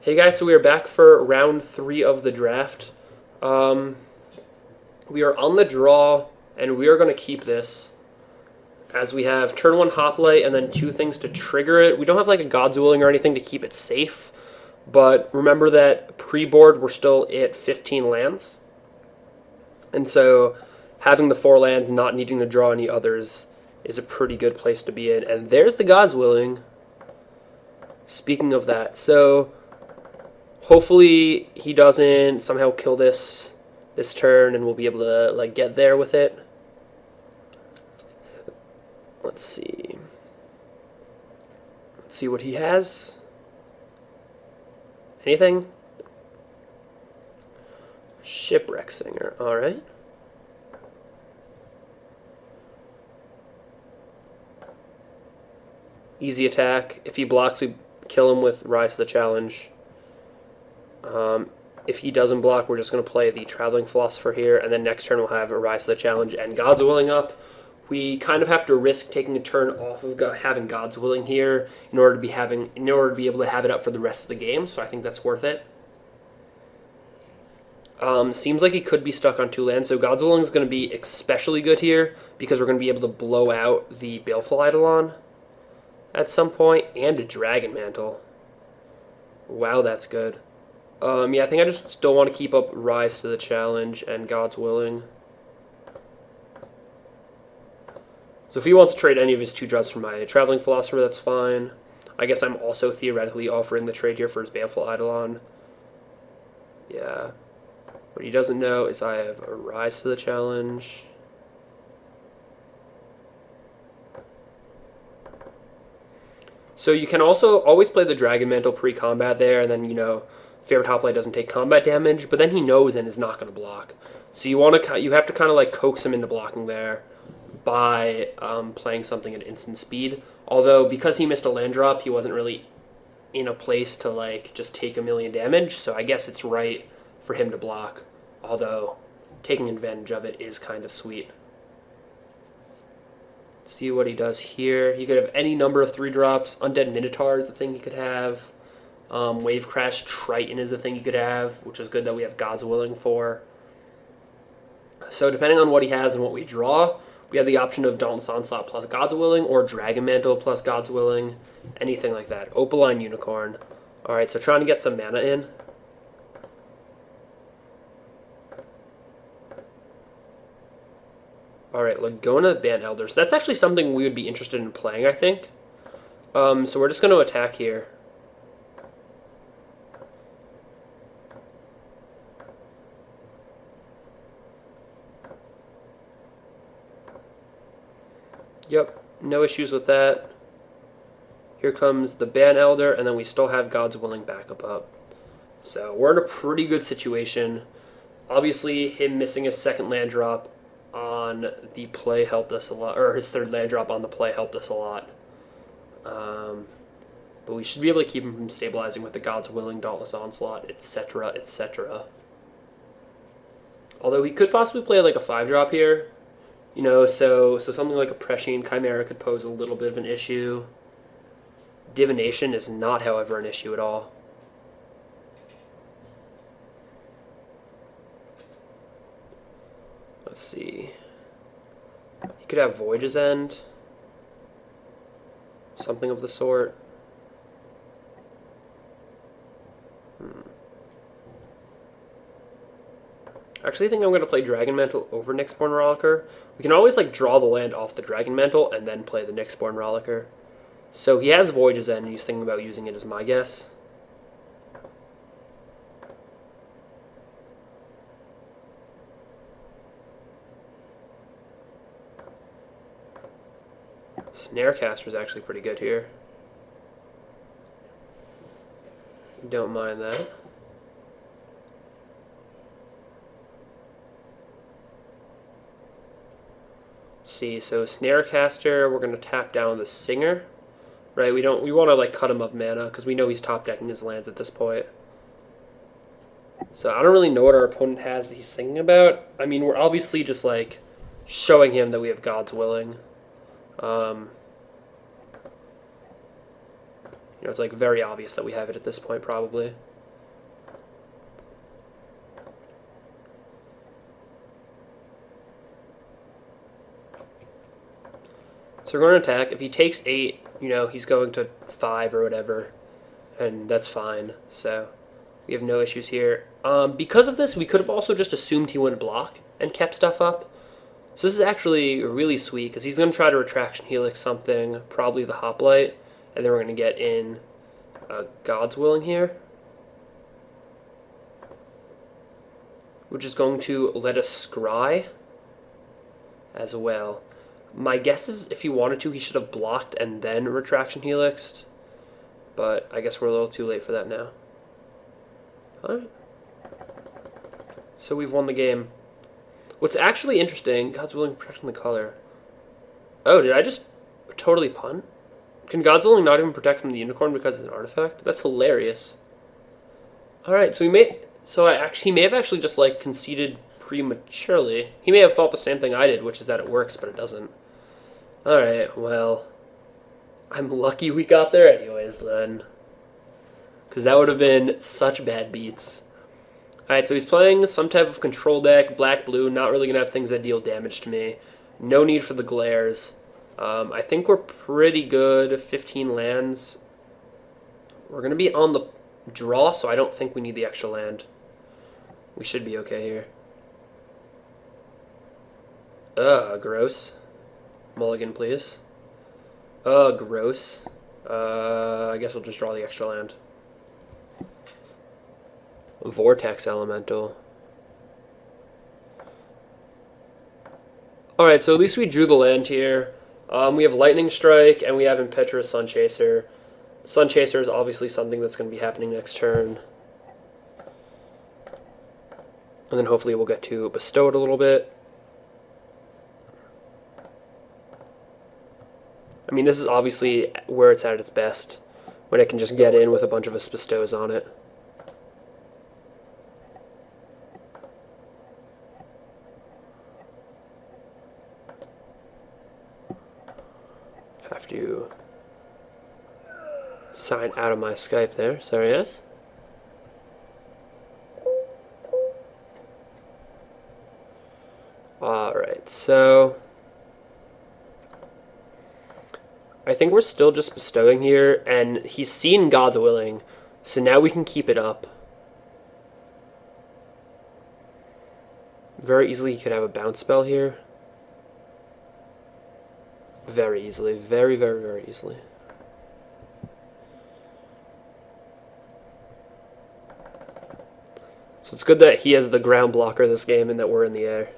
Hey guys, so we are back for round 3 of the draft. We are on the draw, and we are going to keep this as we have turn 1 Hoplite and then 2 things to trigger it. We don't have like a God's Willing or anything to keep it safe, but remember that pre-board we're still at 15 lands. And so having the 4 lands, not needing to draw any others, is a pretty good place to be in. And there's the God's Willing. Speaking of that, so hopefully he doesn't somehow kill this turn, and we'll be able to like get there with it. Let's see. Let's see what he has. Anything? Shipwreck Singer. All right. Easy attack. If he blocks, we kill him with Rise to the Challenge. If he doesn't block, we're just going to play the Traveling Philosopher here, and then next turn we'll have a Rise to the Challenge and God's Willing up. We kind of have to risk taking a turn off of having God's Willing here in order to be able to have it up for the rest of the game. So I think that's worth it. Seems like he could be stuck on 2 lands, so God's Willing is going to be especially good here because we're going to be able to blow out the Baleful Eidolon at some point and a Dragon Mantle. Wow, that's good. Yeah, I think I just still want to keep up Rise to the Challenge and God's Willing. So if he wants to trade any of his 2 drops for my Traveling Philosopher, that's fine. I guess I'm also theoretically offering the trade here for his Baleful Eidolon. Yeah. What he doesn't know is I have a Rise to the Challenge. So you can also always play the Dragon Mantle pre-combat there, and then, you know, favorite Hoplite doesn't take combat damage, but then he knows and is not going to block. So you have to kind of like coax him into blocking there by playing something at instant speed. Although because he missed a land drop, he wasn't really in a place to like just take 1,000,000 damage. So I guess it's right for him to block. Although taking advantage of it is kind of sweet. See what he does here. He could have any number of 3 drops. Undead Minotaur is the thing he could have. Wave Crash Triton is the thing you could have, which is good that we have God's Willing for. So depending on what he has and what we draw, we have the option of Dauntless Onslaught plus God's Willing or Dragon Mantle plus God's Willing, anything like that. Opaline Unicorn. Alright, so trying to get some mana in. Alright, Laguna Ban Elder. So that's actually something we would be interested in playing, I think. So we're just going to attack here. Yep, no issues with that. Here comes the Ban Elder, and then we still have God's Willing backup up. So we're in a pretty good situation. Obviously, him missing his 2nd land drop on the play helped us a lot, or his 3rd land drop on the play helped us a lot. But we should be able to keep him from stabilizing with the God's Willing, Dauntless Onslaught, etc., etc. Although he could possibly play like a 5-drop here. You know, so something like a Prescient Chimera could pose a little bit of an issue. Divination is not, however, an issue at all. Let's see. He could have Voyage's End. Something of the sort. Actually, I think I'm going to play Dragon Mantle over Nyxborn Rollicker. We can always like draw the land off the Dragon Mantle and then play the Nyxborn Rollicker. So he has Voyage's End, and he's thinking about using it as my guess. Snarecaster is actually pretty good here. Don't mind that. See, so Snarecaster, we're going to tap down the Singer, right? We want to like cut him up mana because we know he's top decking his lands at this point. So I don't really know what our opponent has that he's thinking about. I mean, we're obviously just like showing him that we have God's Willing. You know, it's like very obvious that we have it at this point, probably. So we're going to attack. If he takes 8, you know, he's going to 5 or whatever, and that's fine. So we have no issues here. Because of this, we could have also just assumed he wouldn't block and kept stuff up. So this is actually really sweet, because he's going to try to Retraction Helix something, probably the Hoplite, and then we're going to get in God's Willing here, which is going to let us scry as well. My guess is if he wanted to, he should have blocked and then Retraction Helixed, but I guess we're a little too late for that now. Alright. So we've won the game. What's actually interesting, God's Willing protecting the color. Oh, did I just totally punt? Can God's Willing not even protect from the unicorn because it's an artifact? That's hilarious. Alright, so he may have actually just like conceded prematurely. He may have thought the same thing I did, which is that it works, but it doesn't. Alright, well, I'm lucky we got there anyways then, because that would have been such bad beats. Alright, so he's playing some type of control deck, black-blue, not really going to have things that deal damage to me. No need for the glares. I think we're pretty good, 15 lands. We're going to be on the draw, so I don't think we need the extra land. We should be okay here. Gross. Mulligan, please. Gross. I guess we'll just draw the extra land. Vortex Elemental. Alright, so at least we drew the land here. We have Lightning Strike, and we have Impetuous Sunchaser. Sunchaser is obviously something that's going to be happening next turn. And then hopefully we'll get to Bestow it a little bit. I mean, this is obviously where it's at its best, when it can just get in with a bunch of its Bestows on it. Have to sign out of my Skype there. Sorry, yes? Alright, so I think we're still just bestowing here, and he's seen God's Willing, so now we can keep it up. Very easily he could have a bounce spell here. Very easily. Very, very, very easily. So it's good that he has the ground blocker this game and that we're in the air.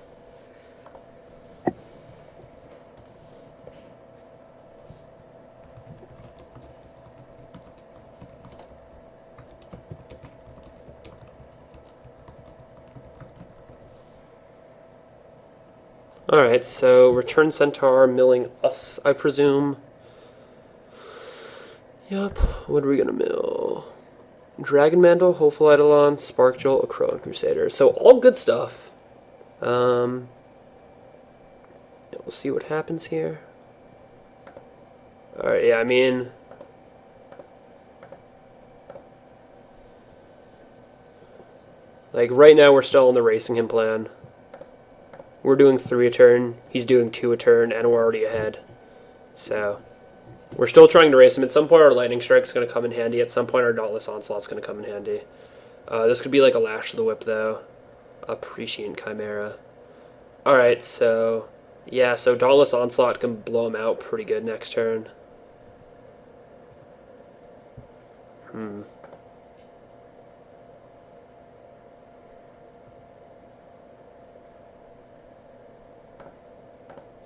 Alright, so Return Centaur milling us, I presume. Yup, what are we gonna mill? Dragon Mantle, Hopeful Eidolon, Spark Jolt, Akroan Crusader. So all good stuff. We'll see what happens here. Alright, yeah, I mean, like right now we're still on the racing him plan. We're doing 3 a turn, he's doing 2 a turn, and we're already ahead. So we're still trying to race him. At some point our Lightning Strike is going to come in handy. At some point our Dauntless Onslaught is going to come in handy. This could be like a Lash of the Whip though. A Prescient Chimera. Alright, so yeah, so Dauntless Onslaught can blow him out pretty good next turn.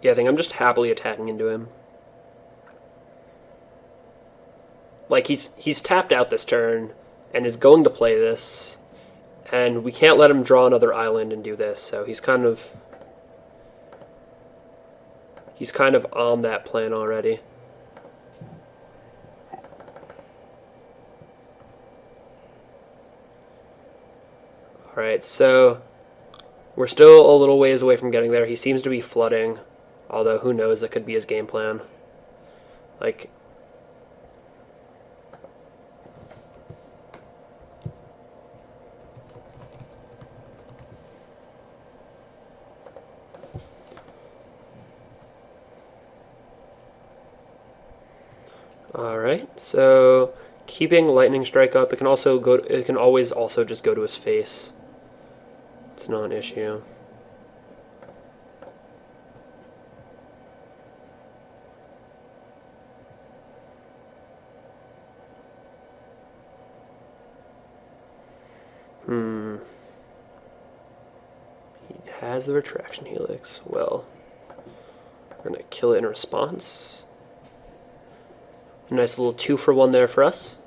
Yeah, I think I'm just happily attacking into him. Like, he's tapped out this turn, and is going to play this, and we can't let him draw another island and do this, so he's kind of on that plan already. Alright, so we're still a little ways away from getting there. He seems to be flooding. Although, who knows, that could be his game plan. Like, All right, so keeping lightning strike up, it can also go. It can always also just go to his face. It's not an issue. He has the retraction helix. Well, we're gonna kill it in response. A nice little 2-for-1 there for us.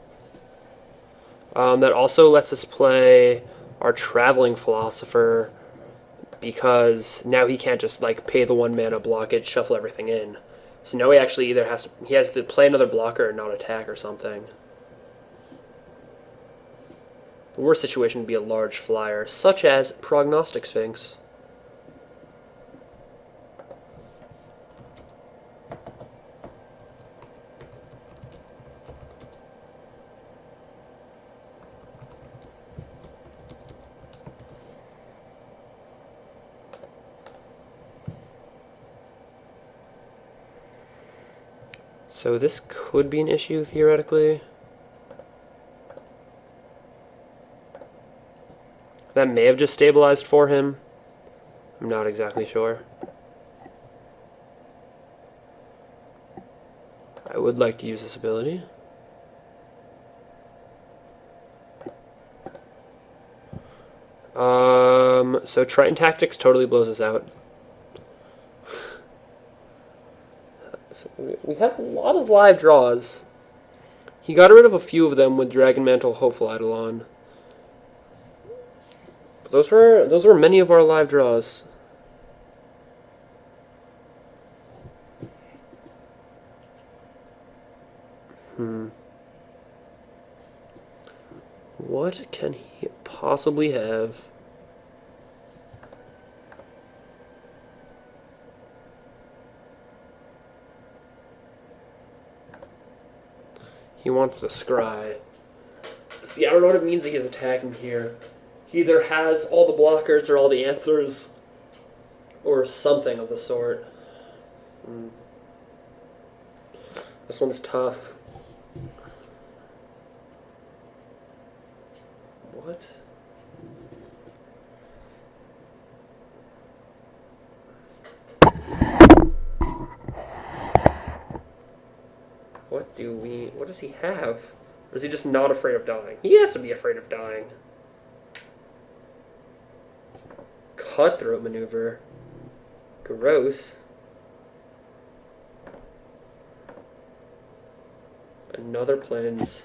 That also lets us play our Traveling Philosopher, because now he can't just like pay the 1 mana, block it, shuffle everything in. So now he actually either has to play another blocker or not attack or something. The worst situation would be a large flyer, such as Prognostic Sphinx. So this could be an issue, theoretically. That may have just stabilized for him. I'm not exactly sure. I would like to use this ability. So Triton Tactics totally blows us out. So we have a lot of live draws. He got rid of a few of them with Dragon Mantle, Hopeful Eidolon. But those were many of our live draws. What can he possibly have? He wants to scry. See, I don't know what it means that he's attacking here. He either has all the blockers or all the answers, or something of the sort. This one's tough. What? What does he have? Or is he just not afraid of dying? He has to be afraid of dying. Cutthroat Maneuver. Gross. Another Plains.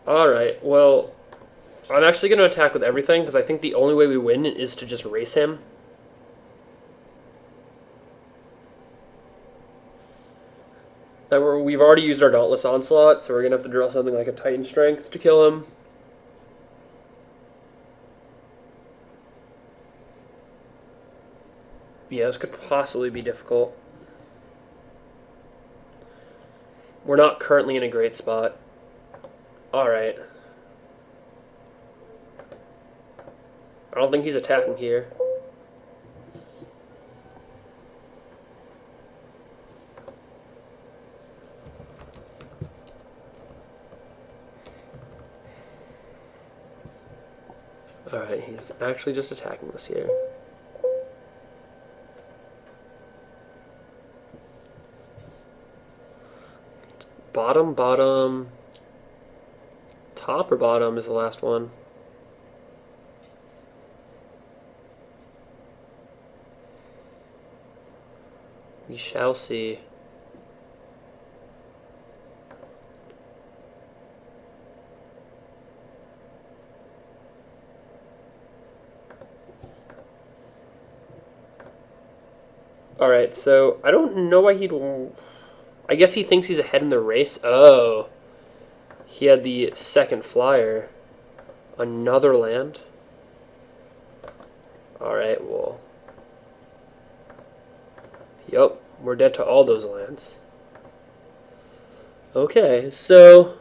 Alright, well, I'm actually going to attack with everything, because I think the only way we win is to just race him. We've already used our Dauntless Onslaught, so we're going to have to draw something like a Titan Strength to kill him. Yeah, this could possibly be difficult. We're not currently in a great spot. Alright. I don't think he's attacking here. Alright, he's actually just attacking this here. Bottom, bottom. Top or bottom is the last one. We shall see. Alright, so I don't know why he'd... I guess he thinks he's ahead in the race. Oh. He had the second flyer. Another land. Alright, well. Yup, we're dead to all those lands. Okay, so...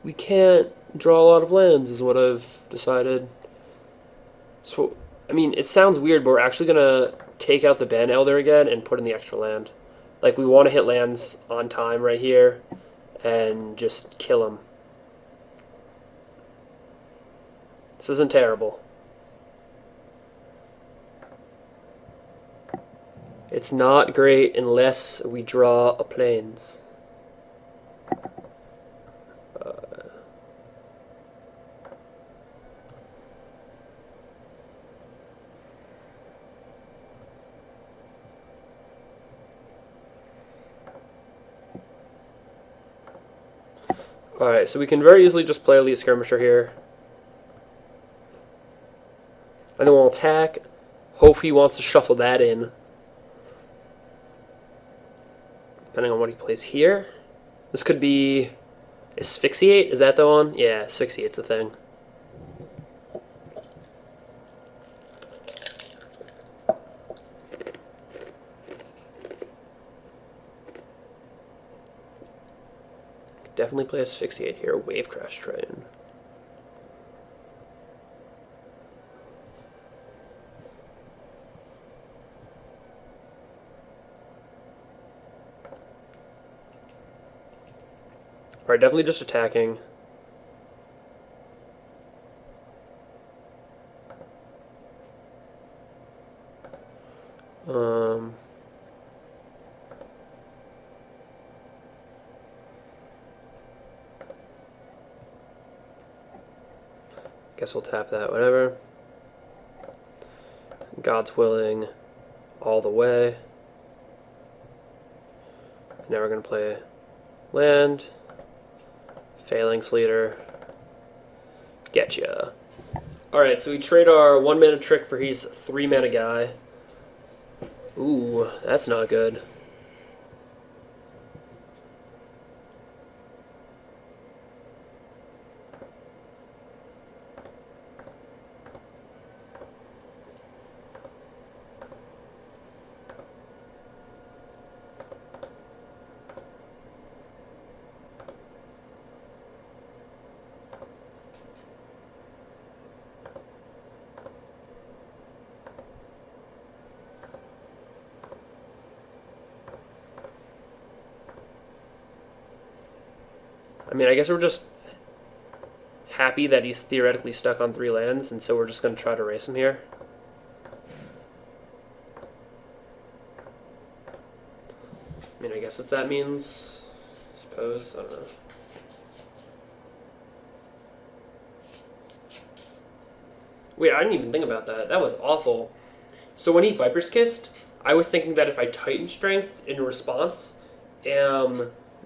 we can't draw a lot of lands is what I've decided. So, I mean, it sounds weird, but we're actually going to take out the Ban Elder again and put in the extra land. Like, we want to hit lands on time right here and just kill them. This isn't terrible. It's not great unless we draw a plains. Alright, so we can very easily just play Elite Skirmisher here. And then we'll attack. Hope he wants to shuffle that in. Depending on what he plays here. This could be Asphyxiate, is that the one? Yeah, Asphyxiate's the thing. Definitely play Asphyxiate here. Wave Crash Train. Alright, definitely just attacking. Guess we'll tap that, whatever. God's willing all the way. Now we're going to play land. Phalanx Leader. Getcha. Alright, so we trade our 1 mana trick for his 3 mana guy. Ooh, that's not good. I mean, I guess we're just happy that he's theoretically stuck on 3 lands, and so we're just going to try to race him here. I mean, I guess what that means, I suppose, I don't know. Wait, I didn't even think about that. That was awful. So when he Viper's Kissed, I was thinking that if I Titan Strength in response,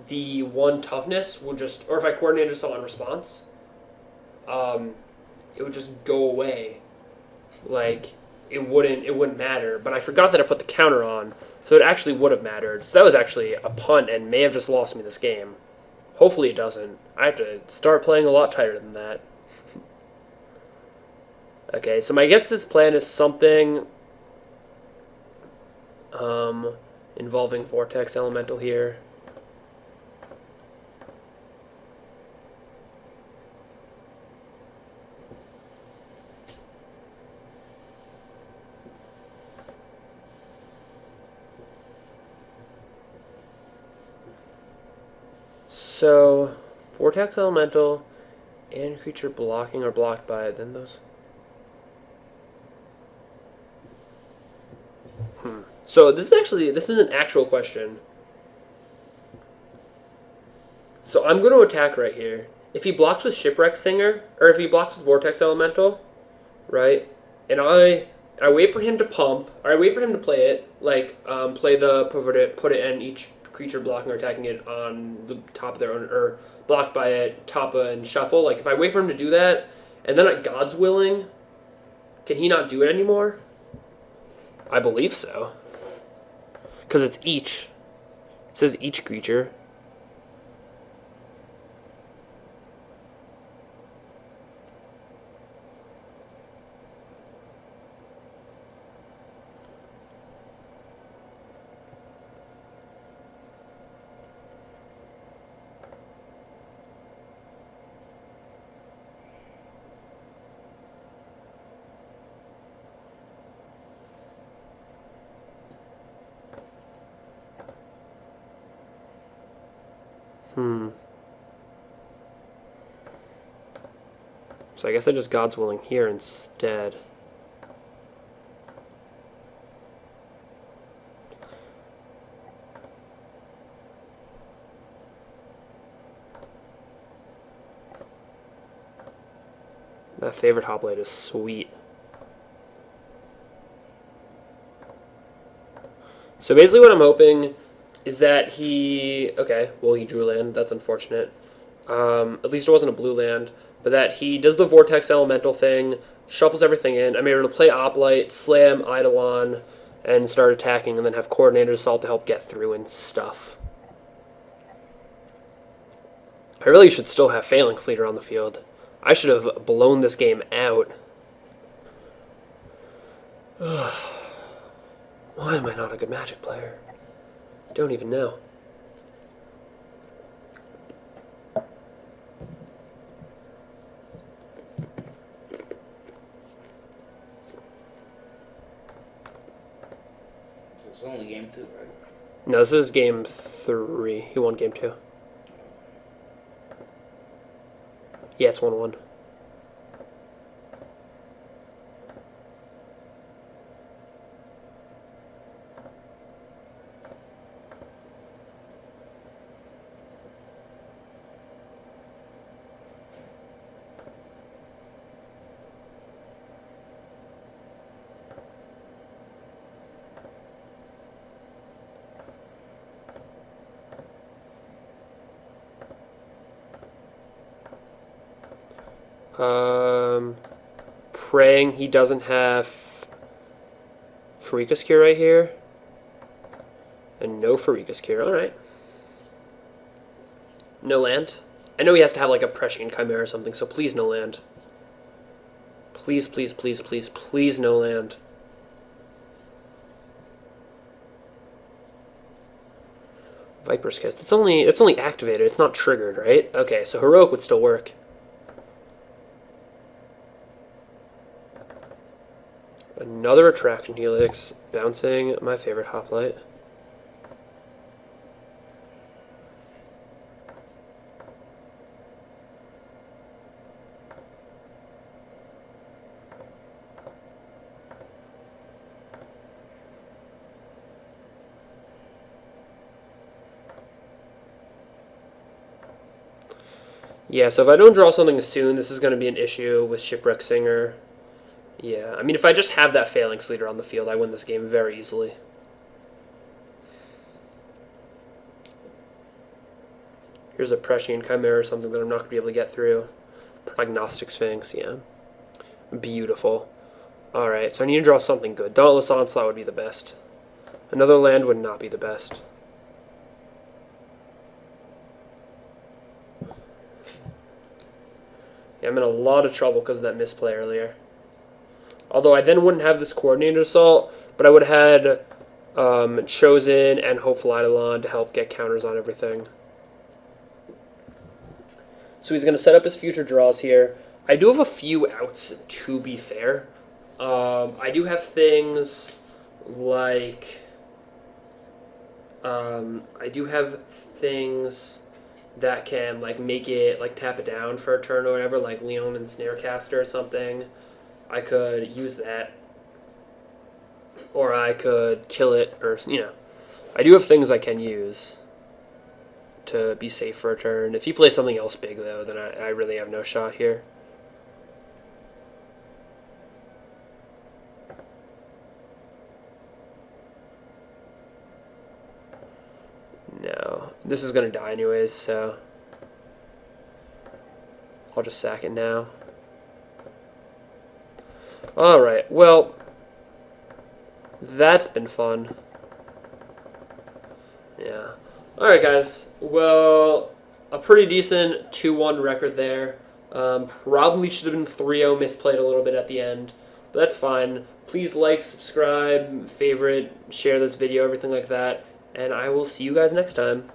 the 1 toughness would just, or if I coordinated someone response, it would just go away. Like, it wouldn't matter. But I forgot that I put the counter on, so it actually would have mattered. So that was actually a punt and may have just lost me this game. Hopefully it doesn't. I have to start playing a lot tighter than that. Okay, so my guess this plan is something involving Vortex Elemental here. So, Vortex Elemental and creature blocking or blocked by it, then those... So this is an actual question. So I'm going to attack right here. If he blocks with Shipwreck Singer, or if he blocks with Vortex Elemental, right, and I wait for him to pump, or I wait for him to play it, like play the put it in each creature blocking or attacking it on the top of their own, or blocked by it, Tappa and shuffle. Like if I wait for him to do that, and then at God's willing, can he not do it anymore? I believe so. Because it's each. It says each creature. So I guess I just God's Willing here instead. That favorite hoplite is sweet. So basically what I'm hoping is that he... Okay, well he drew land. That's unfortunate. At least it wasn't a blue land. But that he does the Vortex Elemental thing, shuffles everything in. I'm able to play Oplite, Slam, Eidolon, and start attacking, and then have Coordinated Assault to help get through and stuff. I really should still have Phalanx Leader on the field. I should have blown this game out. Why am I not a good Magic player? Don't even know. It's only game 2, right? No, this is game 3. He won game 2. Yeah, it's 1-1. Praying he doesn't have Farika's Cure right here. And no Farika's Cure. Alright. No land. I know he has to have like a Prescient Chimera or something, so please no land. Please, please, please, please, please no land. Viper's Kiss. It's only activated, it's not triggered, right? Okay, so Heroic would still work. Another Attraction Helix, bouncing my favorite hoplite. Yeah, so if I don't draw something soon, this is going to be an issue with Shipwreck Singer. Yeah, I mean, if I just have that Phalanx Leader on the field, I win this game very easily. Here's a Prescient Chimera or something that I'm not going to be able to get through. Prognostic Sphinx, yeah. Beautiful. Alright, so I need to draw something good. Dauntless Onslaught would be the best. Another land would not be the best. Yeah, I'm in a lot of trouble because of that misplay earlier. Although I then wouldn't have this Coordinated Assault, but I would have had Chosen and Hopeful Eidolon to help get counters on everything. So he's going to set up his future draws here. I do have a few outs, to be fair. I do have things like... I do have things that can like make it like tap it down for a turn or whatever, like Leon and Snarecaster or something. I could use that, or I could kill it, or you know, I do have things I can use to be safe for a turn. If he plays something else big though, then I really have no shot here. No, this is going to die anyways, so I'll just sack it now. Alright, well, that's been fun. Yeah. Alright, guys. Well, a pretty decent 2-1 record there. Probably should have been 3-0, misplayed a little bit at the end, but that's fine. Please like, subscribe, favorite, share this video, everything like that. And I will see you guys next time.